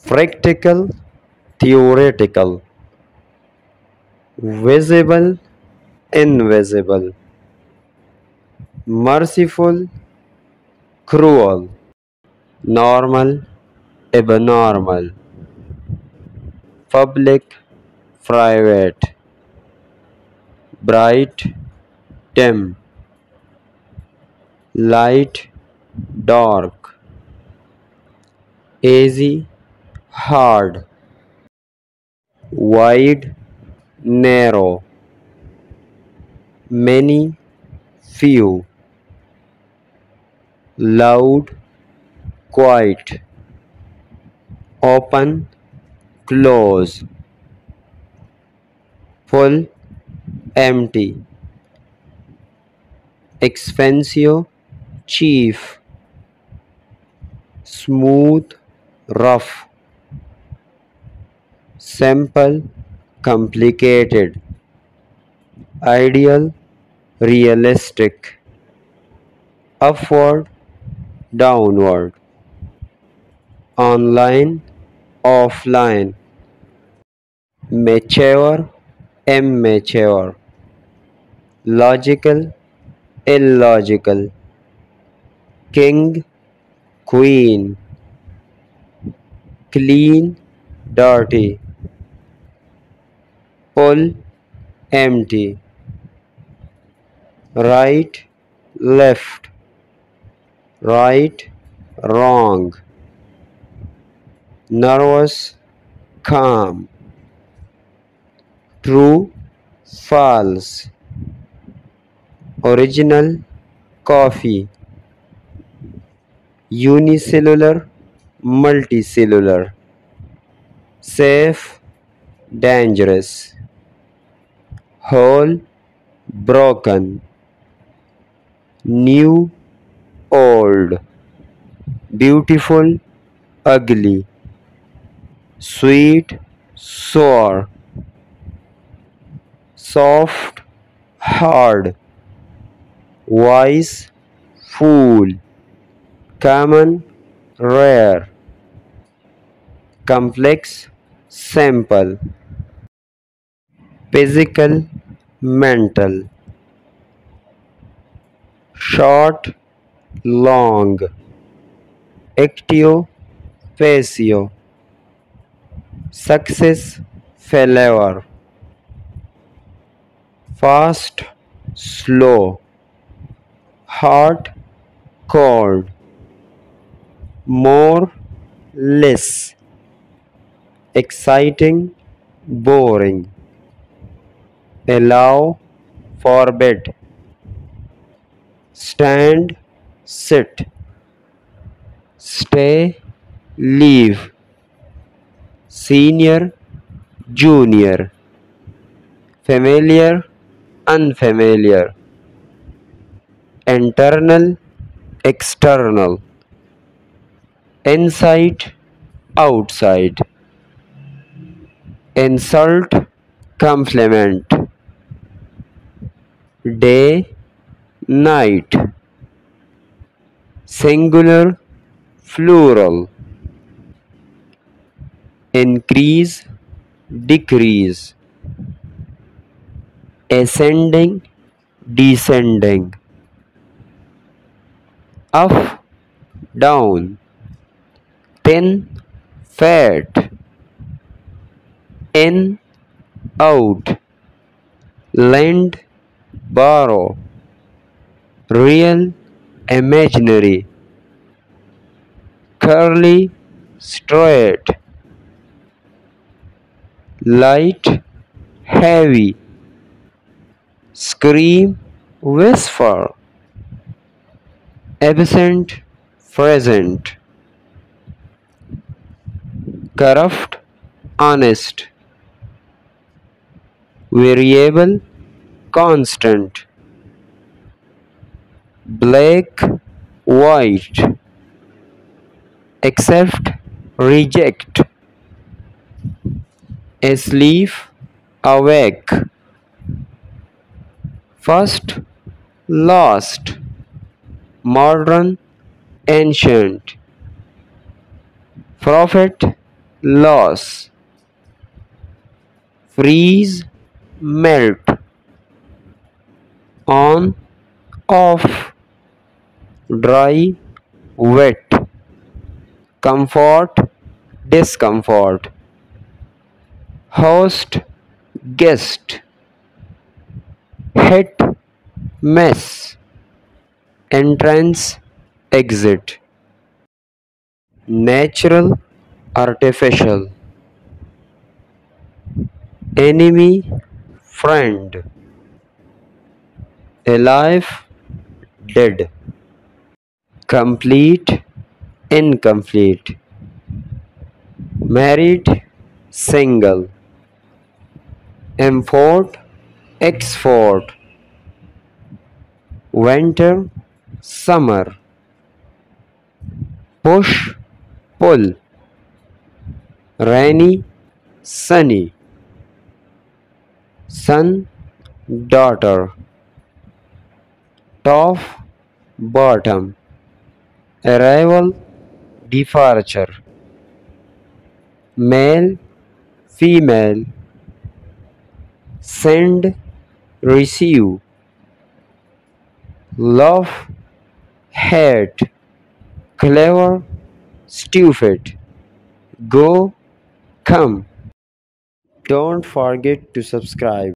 practical, theoretical, visible, invisible, merciful, cruel, normal, abnormal, public, private, bright, dim, light, dark, easy, hard, wide, narrow, many, few, loud, quiet, open, close, full, empty, expensive, cheap, smooth, rough, simple, complicated, ideal, realistic, upward, downward, online, offline, mature, immature, logical, illogical, king, queen, clean, dirty, full, empty, right, left, right, wrong, nervous, calm, true, false, original, coffee, unicellular, multicellular, safe, dangerous, whole, broken, new, old, beautiful, ugly, sweet, sour, soft, hard, wise, fool, common, rare, complex, simple, physical, mental, short, long, active, passive, success, failure, fast, slow, hot, cold, more, less, exciting, boring, allow, forbid, stand, sit, stay, leave, senior, junior, familiar, unfamiliar, internal, external, inside, outside, insult, compliment, day, night, singular, plural, increase, decrease, ascending, descending, up, down, thin, fat, in, out, lend, borrow, real, imaginary, curly, straight, light, heavy, scream, whisper, absent, present, corrupt, honest, variable, constant, black, white, accept, reject, asleep, awake, first, last, modern, ancient, prophet, loss, freeze, melt, on, off, dry, wet, comfort, discomfort, host, guest, hit, miss, entrance, exit, natural, artificial, enemy, friend, alive, dead, complete, incomplete, married, single, import, export, winter, summer, push, pull, rainy, sunny, son, daughter, top, bottom, arrival, departure, male, female, send, receive, love, hate, clever, stupid, go, come. Don't forget to subscribe.